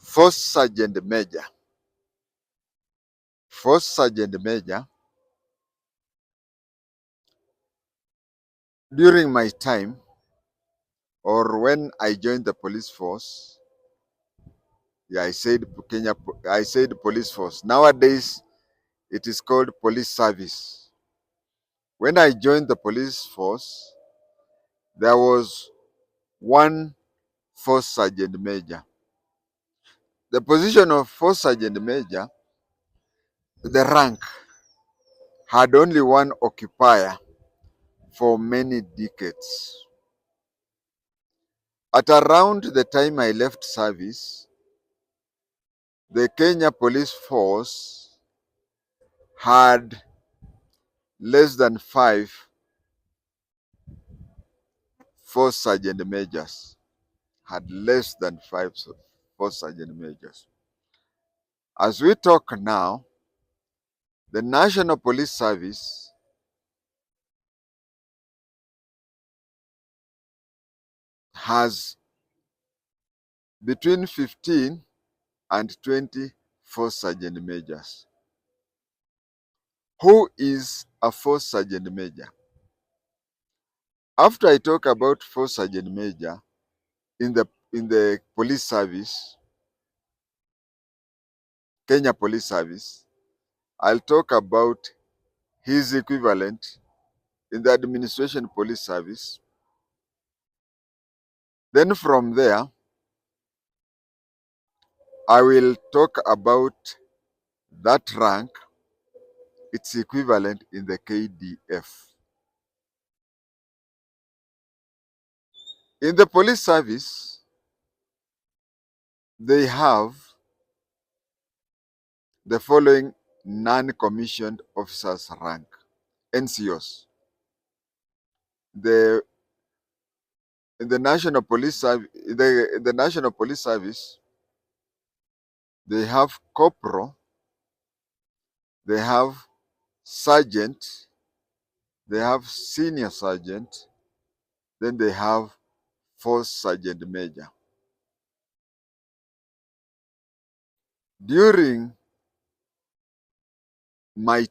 First Sergeant Major. First Sergeant Major, during my time or when I joined the police force, I said police force. Nowadays, it is called police service. When I joined the police force, there was one First Sergeant Major. The position of First Sergeant Major, the rank, had only one occupier for many decades. At around the time I left service, the Kenya Police Force had less than 5 First Sergeant Majors. Had less than 5 First Sergeant Majors. As we talk now, the National Police Service has between 15 and 20 First Sergeant Majors. Who is a First Sergeant Major? After I talk about First Sergeant Major in the police service, Kenya Police Service, I'll talk about his equivalent in the Administration Police Service. Then from there, I will talk about that rank, its equivalent in the KDF. In the police service, they have the following non-commissioned officers rank, NCOs. In the National Police Service, the National Police Service, they have corporal, they have sergeant, they have senior sergeant, then they have First Sergeant Major. During my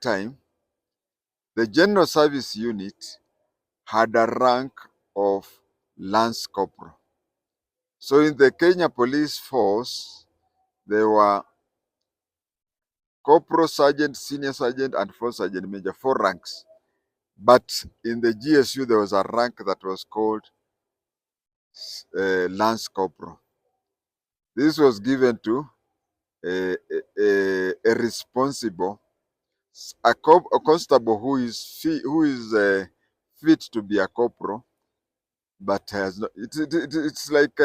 time, the General Service Unit had a rank of Lance Corporal. So in the Kenya Police Force, there were Corporal, Sergeant, Senior Sergeant, and First Sergeant Major, 4 ranks. But in the GSU, there was a rank that was called Lance Corporal. This was given to a responsible, a constable who is fit to be a corporal, but has not. It's like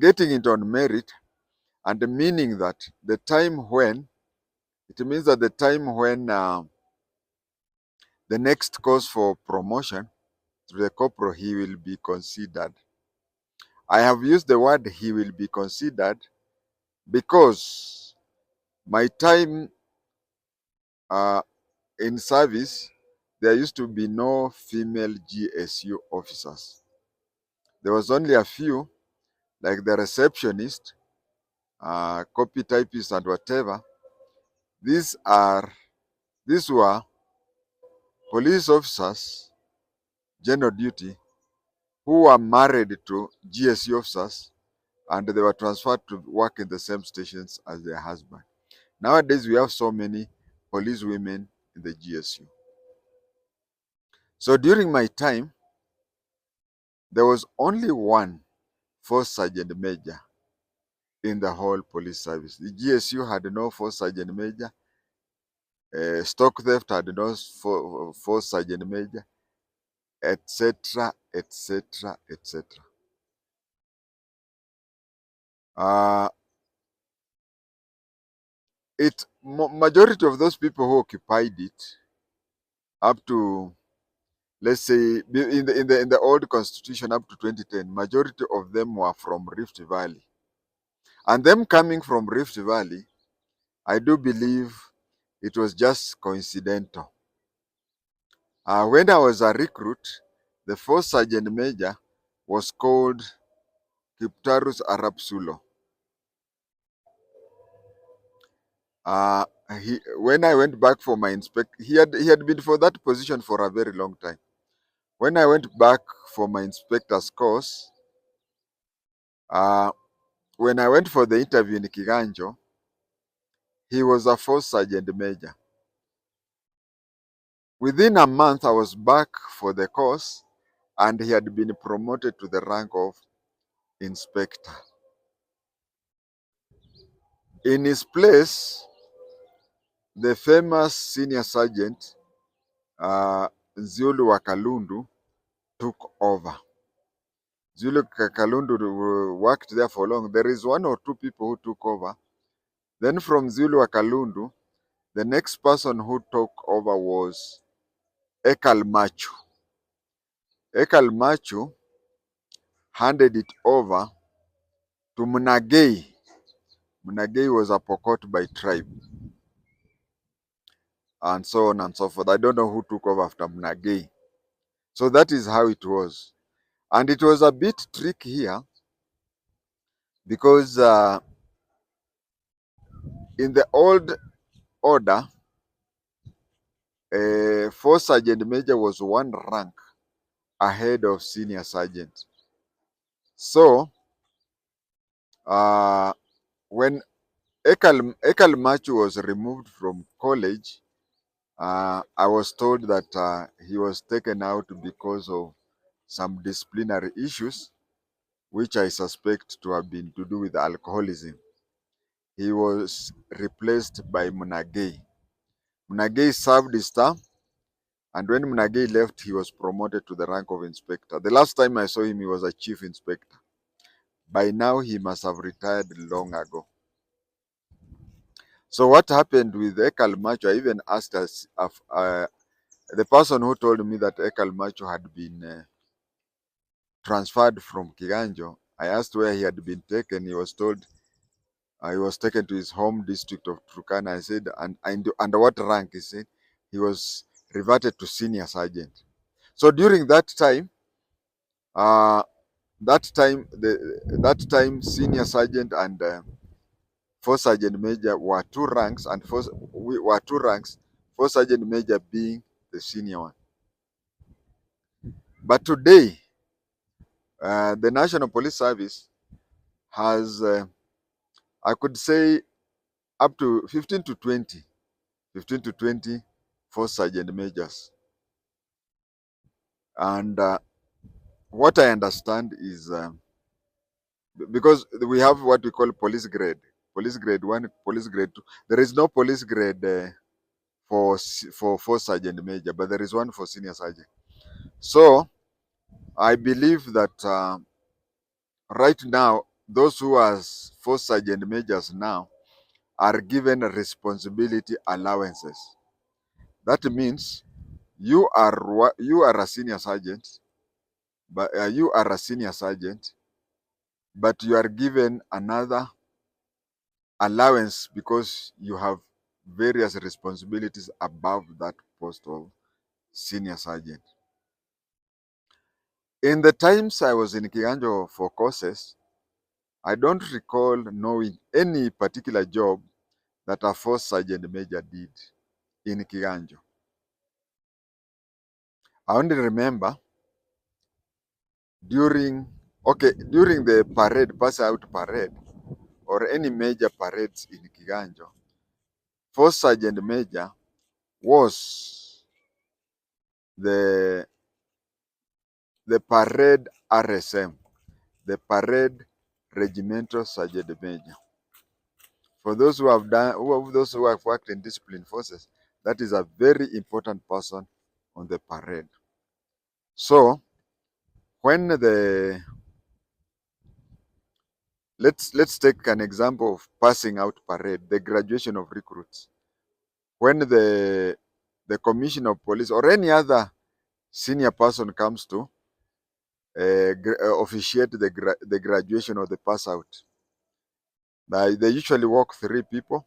getting it on merit, and meaning that the time when it means that the time when the next course for promotion to the corporal, he will be considered. I have used the word he will be considered because my time in service, there used to be no female GSU officers. There was only a few, like the receptionist, copy typist, and whatever. These were police officers, general duty, who were married to GSU officers, and they were transferred to work in the same stations as their husband. Nowadays, we have so many police women in the GSU. So during my time, there was only one First Sergeant Major in the whole police service. The GSU had no First Sergeant Major. Stock theft had no First Sergeant Major, etc., etc., etc. Majority of those people who occupied it, up to, let's say, in the old constitution up to 2010, majority of them were from Rift Valley. And them coming from Rift Valley, I do believe it was just coincidental. When I was a recruit, the First Sergeant Major was called Kiptarus Arab Sulo. When I went back for my he had been for that position for a very long time. When I went back for my inspector's course, uh, when I went for the interview in Kiganjo, he was a first sergeant major. Within a month, I was back for the course, and he had been promoted to the rank of inspector. In his place, the famous senior sergeant, Nziulu Wakalundu, took over. Zulu Kalundu worked there for long. There is one or two people who took over. Then from Zulu Kalundu, the next person who took over was Ekal Machu. Ekal Machu handed it over to Munagei. Munagei was a Pokot by tribe, and so on and so forth. I don't know who took over after Munagei. So that is how it was. And it was a bit tricky here because in the old order, first sergeant major was one rank ahead of senior sergeant. So when Ekal Machu was removed from college, I was told that he was taken out because of some disciplinary issues, which I suspect to have been to do with alcoholism. He was replaced by Munagei. Munagei served his term, and when Munagei left, he was promoted to the rank of inspector. The last time I saw him, he was a chief inspector. By now, he must have retired long ago. So what happened with Ekal Macho, I even asked the person who told me that Ekal Macho had been transferred from Kiganjo. I asked where he had been taken. He was told he was taken to his home district of Turkana. I said, and under what rank? He said he was reverted to senior sergeant. So during that time, uh, that time senior sergeant and first sergeant major were two ranks, and we were two ranks, first sergeant major being the senior one. But today, the National Police Service has, I could say, up to 15 to 20 first sergeant majors. And what I understand is because we have what we call police grade 1, police grade 2. There is no police grade for first sergeant major, but there is one for senior sergeant. So I believe that right now, those who are first sergeant majors now are given responsibility allowances. That means you are a senior sergeant, but but you are given another allowance because you have various responsibilities above that post of senior sergeant. In the times I was in Kiganjo for courses, I don't recall knowing any particular job that a first sergeant major did in Kiganjo. I only remember during the parade, pass out parade, or any major parades in Kiganjo, first sergeant major was the parade RSM, the parade regimental sergeant major. For those who have worked in discipline forces, that is a very important person on the parade. So when let's take an example of passing out parade, the graduation of recruits. When the commissioner of police or any other senior person comes to officiate the graduation or the pass out, they usually walk 3 people,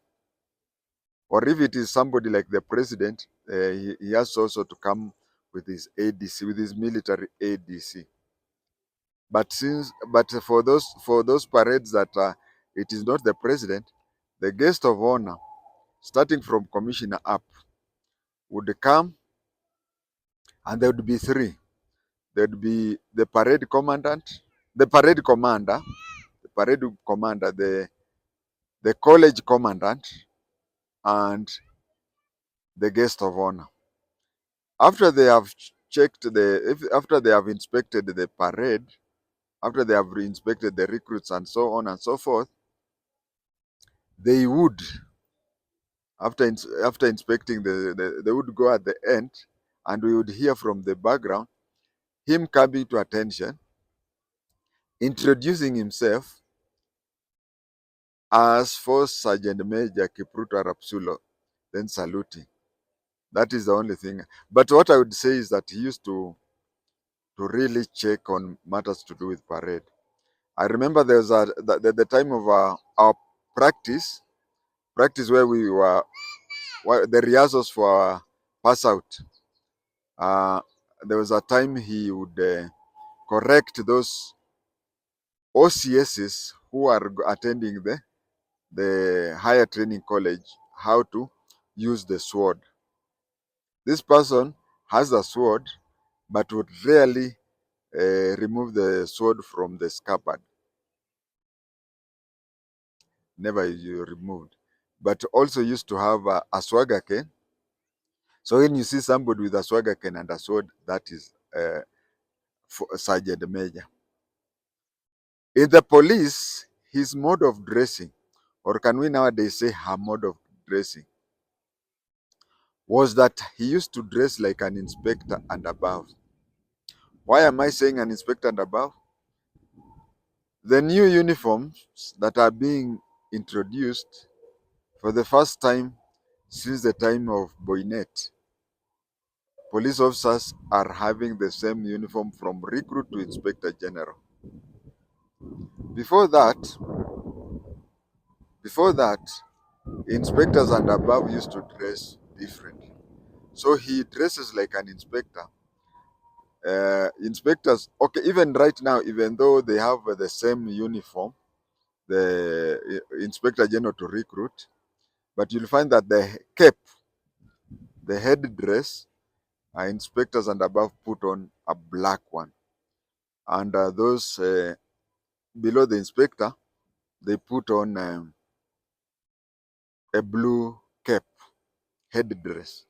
or if it is somebody like the president, he has also to come with his ADC, with his military ADC. But for those parades that it is not the president, the guest of honor, starting from commissioner up, would come, and there would be three. There'd be the parade commandant, the parade commander, the parade commander, the college commandant, and the guest of honor. After they have after they have inspected the parade, after they have inspected the recruits and so on and so forth, they would, after inspecting they would go at the end, and we would hear from the background him coming to attention, introducing himself as First Sergeant Major Kipruto Rapsulo, then saluting. That is the only thing. But what I would say is that he used to really check on matters to do with parade. I remember there was the time of our practice where we were the rehearsals for our pass out. There was a time he would correct those OCSs who are attending the higher training college how to use the sword. This person has a sword, but would rarely remove the sword from the scabbard. Never you removed. But also used to have a swagger cane. So when you see somebody with a swagger cane and a sword, that is Sergeant Major. In the police, his mode of dressing, or can we nowadays say her mode of dressing, was that he used to dress like an inspector and above. Why am I saying an inspector and above? The new uniforms that are being introduced for the first time since the time of Boynet, police officers are having the same uniform from recruit to inspector general. Before that, before that, inspectors and above used to dress differently. So he dresses like an inspector. Inspectors, okay, even right now, even though they have the same uniform, the inspector general to recruit, but you'll find that the cape, the head dress, inspectors and above put on a black one, and those below the inspector, they put on a blue cape, head dress.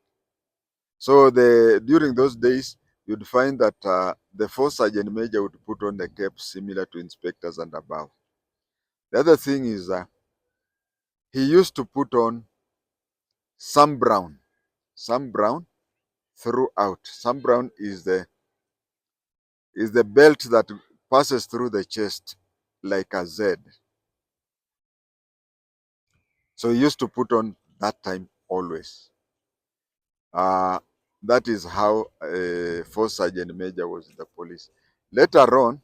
So during those days, you'd find that the first sergeant major would put on a cape similar to inspectors and above. The other thing is he used to put on some brown throughout. Some brown is the belt that passes through the chest like a Z. So he used to put on that time always. Uh, that is how first sergeant major was in the police. Later on,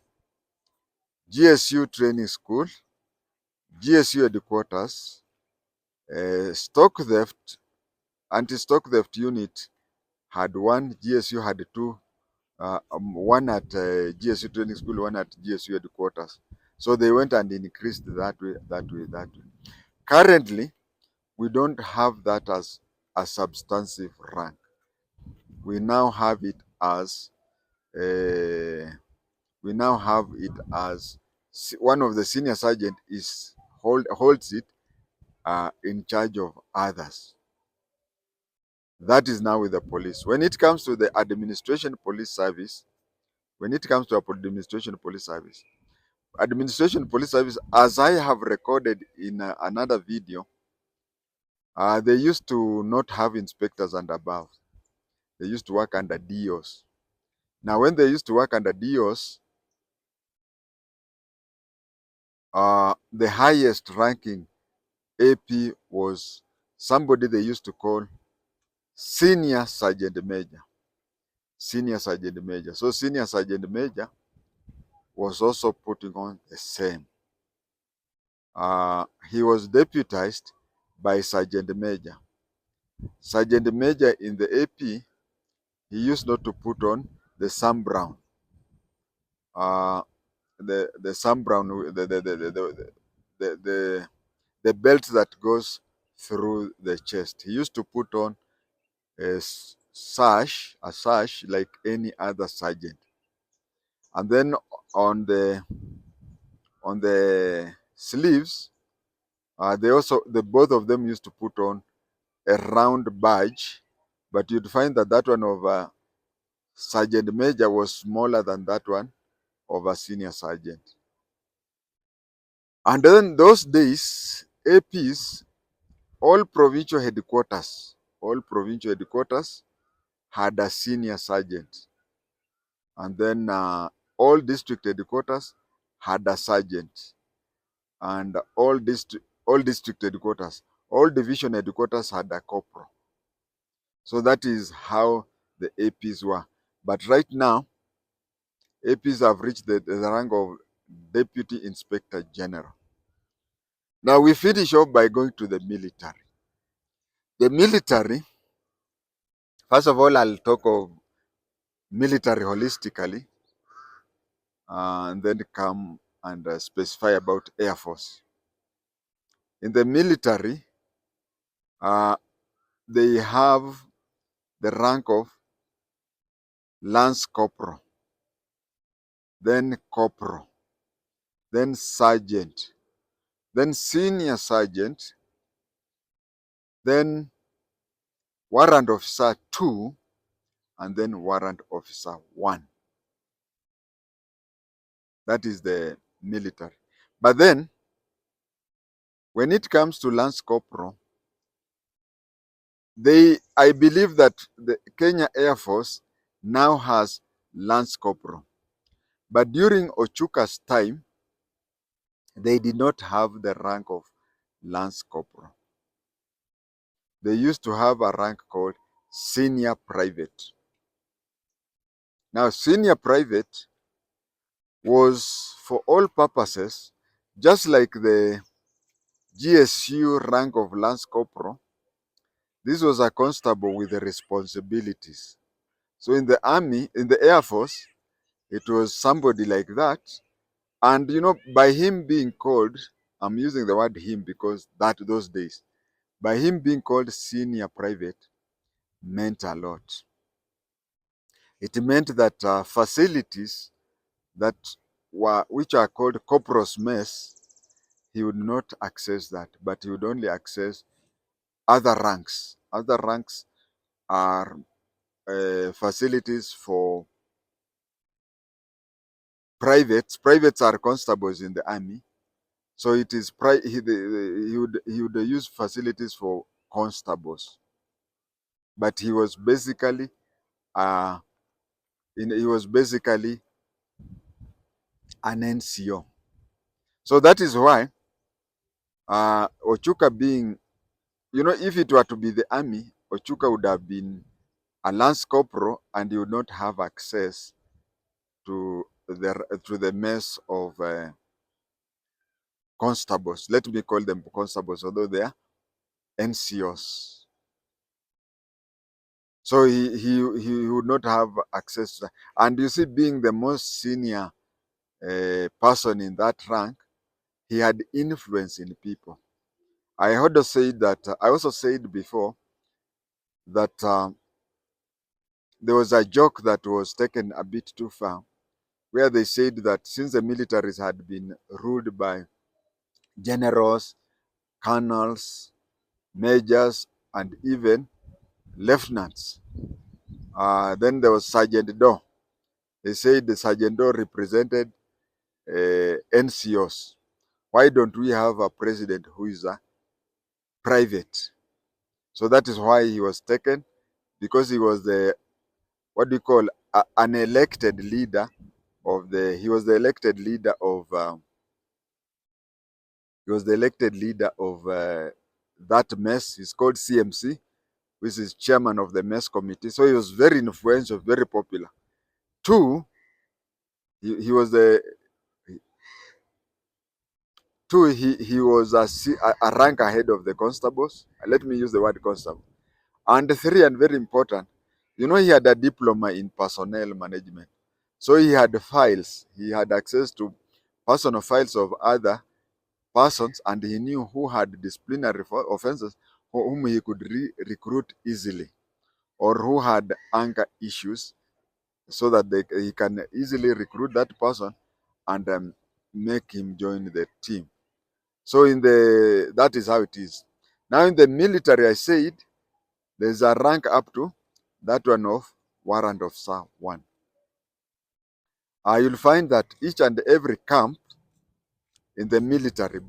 GSU training school, GSU headquarters, stock theft, anti-stock theft unit had one, GSU had two, one at GSU training school, one at GSU headquarters. So they went and increased that way, that way, that way. Currently, we don't have that as a substantive rank. We now have it as one of the senior sergeant holds it in charge of others. That is now with the police. When it comes to the administration police service, as I have recorded in another video, they used to not have inspectors and above. They used to work under DOs. Now, when they used to work under DOs, the highest ranking AP was somebody they used to call Senior Sergeant Major. Senior Sergeant Major. So Senior Sergeant Major was also putting on the same. He was deputized by Sergeant Major. Sergeant Major in the AP, he used not to put on the Sam Brown. the Sam Brown, the belt that goes through the chest. He used to put on a sash like any other sergeant, and then on the on the sleeves, the both of them used to put on a round badge, but you'd find that that one of sergeant major was smaller than that one of a senior sergeant. And then those days, APs, all provincial headquarters had a senior sergeant, and then all district headquarters had a sergeant, and all district headquarters, all division headquarters had a corporal. So that is how the APs were. But right now, APs have reached the rank of Deputy Inspector General. Now we finish off by going to the military. The military, first of all, I'll talk of military holistically, and then come and specify about Air Force. In the military, uh, they have the rank of Lance Corporal, then Corporal, then Sergeant, then Senior Sergeant, then Warrant Officer 2, and then Warrant Officer 1. That is the military. But then, when it comes to Lance Corporal, I believe that the Kenya Air Force now has Lance Corporal. But during Ochuka's time, they did not have the rank of Lance Corporal. They used to have a rank called Senior Private. Now, Senior Private was, for all purposes, just like the GSU rank of Lance Corporal. This was a constable with the responsibilities. So in the army, in the Air Force, it was somebody like that. And by him being called, I'm using the word him because those days, by him being called senior private meant a lot. It meant that facilities which are called corporal's mess, he would not access that, but he would only access other ranks. Other ranks are facilities for privates. Privates are constables in the army. So it is he would use facilities for constables, but he was basically an NCO. So that is why Ochuka being, if it were to be the army, Ochuka would have been a lance corporal and he would not have access to the mess of constables. Let me call them constables, although they are NCOs. So he would not have access to that. And you see, being the most senior person in that rank, he had influence in people. I also said before that there was a joke that was taken a bit too far, where they said that since the militaries had been ruled by generals, colonels, majors, and even lieutenants, then there was Sergeant Doe. They said the Sergeant Doe represented NCOs. Why don't we have a president who is a private? So that is why he was taken, because he was what do you call, an elected leader he was the elected leader of that mess. He's called CMC, which is chairman of the mess committee. So he was very influential, very popular. Two, he was a rank ahead of the constables. Let me use the word constable. And three, and very important, he had a diploma in personnel management. So he had files. He had access to personal files of other persons, and he knew who had disciplinary offenses whom he could recruit easily, or who had anger issues, so that he can easily recruit that person and make him join the team. So that is how it is. Now in the military, I said there's a rank up to that one of warrant officer 1. You'll find that each and every camp in the military,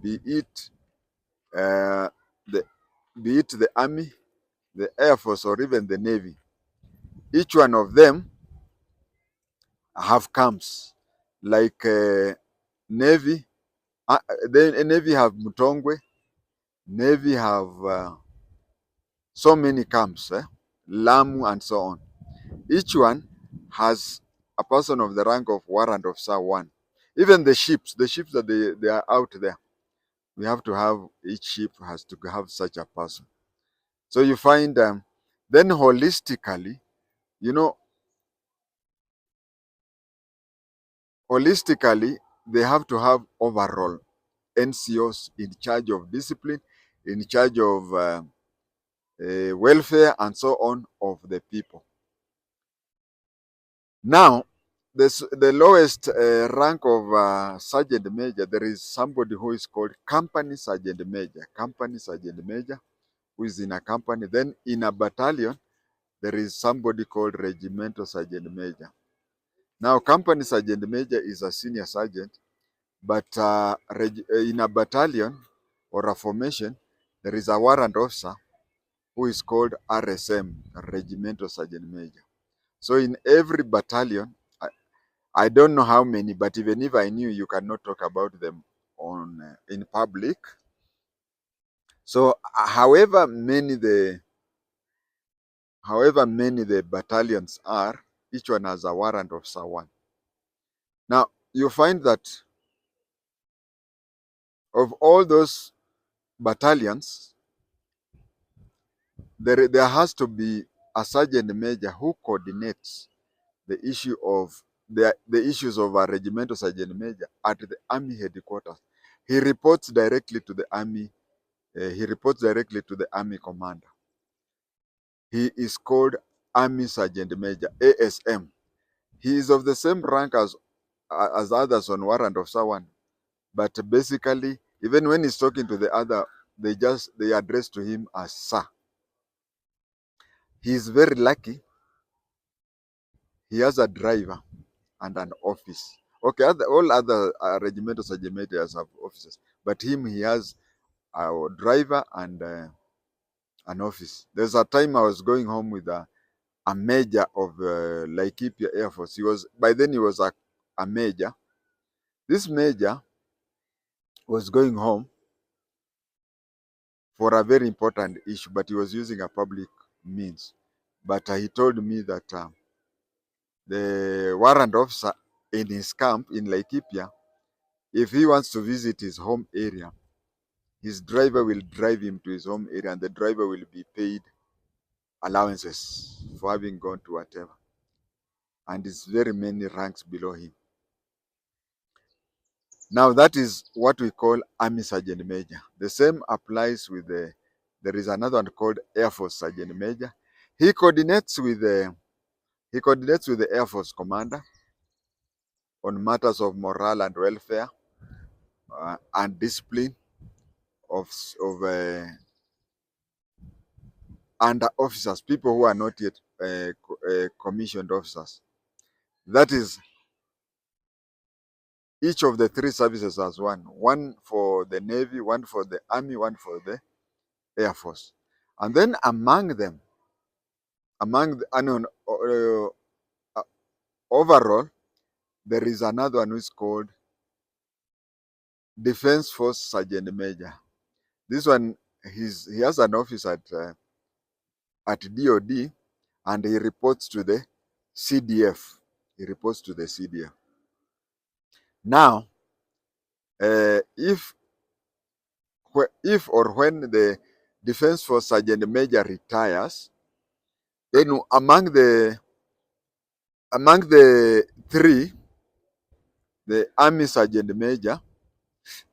uh, the, be it the army, the air force, or even the navy, each one of them have camps. Like navy, the navy have Mutongwe, navy have so many camps, Lamu and so on. Each one has a person of the rank of warrant officer 1. Even the ships that they are out there, we have to have, each ship has to have such a person. So you find then holistically, you know, they have to have overall NCOs in charge of discipline, in charge of welfare and so on of the people. Now, the lowest rank of sergeant major, there is somebody who is called company sergeant major. Company sergeant major, who is in a company. Then in a battalion, there is somebody called regimental sergeant major. Now, company sergeant major is a senior sergeant, but in a battalion or a formation, there is a warrant officer who is called RSM, regimental sergeant major. So in every battalion, I don't know how many, but even if I knew, you cannot talk about them in public. So however many the battalions are, each one has a warrant officer 1. Now you find that of all those battalions, there has to be a sergeant major who coordinates the issues of a regimental sergeant major at the army headquarters. He reports directly to the army. He reports directly to the army commander. He is called Army Sergeant Major, ASM. He is of the same rank as others on warrant officer 1, but basically, even when he's talking to the other, they address to him as sir. He is very lucky. He has a driver and an office. Okay, all other regimental sergeant majors have offices, but he has a driver and an office. There's a time I was going home with a major of Laikipia Air Force. By then he was a major. This major was going home for a very important issue, but he was using a public means. But he told me that the warrant officer in his camp in Laikipia, if he wants to visit his home area, his driver will drive him to his home area, and the driver will be paid allowances for having gone to whatever. And it's very many ranks below him. Now that is what we call Army Sergeant Major. The same applies with there is another one called Air Force Sergeant Major. He coordinates with the Air Force Commander on matters of morale and welfare and discipline of under officers, people who are not yet commissioned officers. That is, each of the 3 services has one for the Navy, one for the Army, one for the Air Force. And then among them, overall, there is another one who is called Defense Force Sergeant Major. This one, he has an office at DOD, and he reports to the CDF. He reports to the CDF. Now, if or when the Defense Force Sergeant Major retires, then among the 3, the Army Sergeant Major,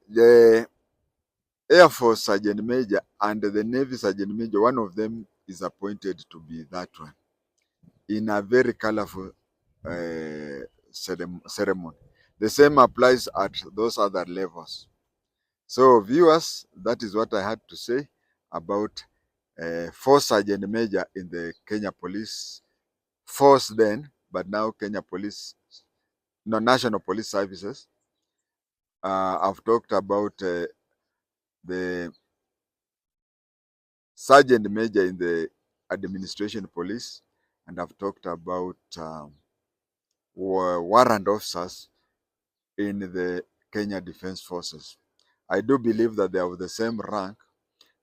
the Air Force Sergeant Major, and the Navy Sergeant Major. One of them is appointed to be that one in a very colorful ceremony. The same applies at those other levels. So viewers, that is what I had to say about Force Sergeant Major in the Kenya Police Force then, but now Kenya Police, no, National Police Services. I've talked about the Sergeant Major in the Administration Police, and I've talked about warrant officers in the Kenya Defense Forces. I do believe that they are of the same rank,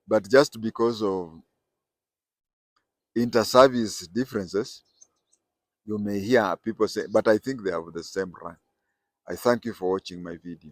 but just because of inter-service differences, you may hear people say, but I think they are of the same rank. I thank you for watching my video.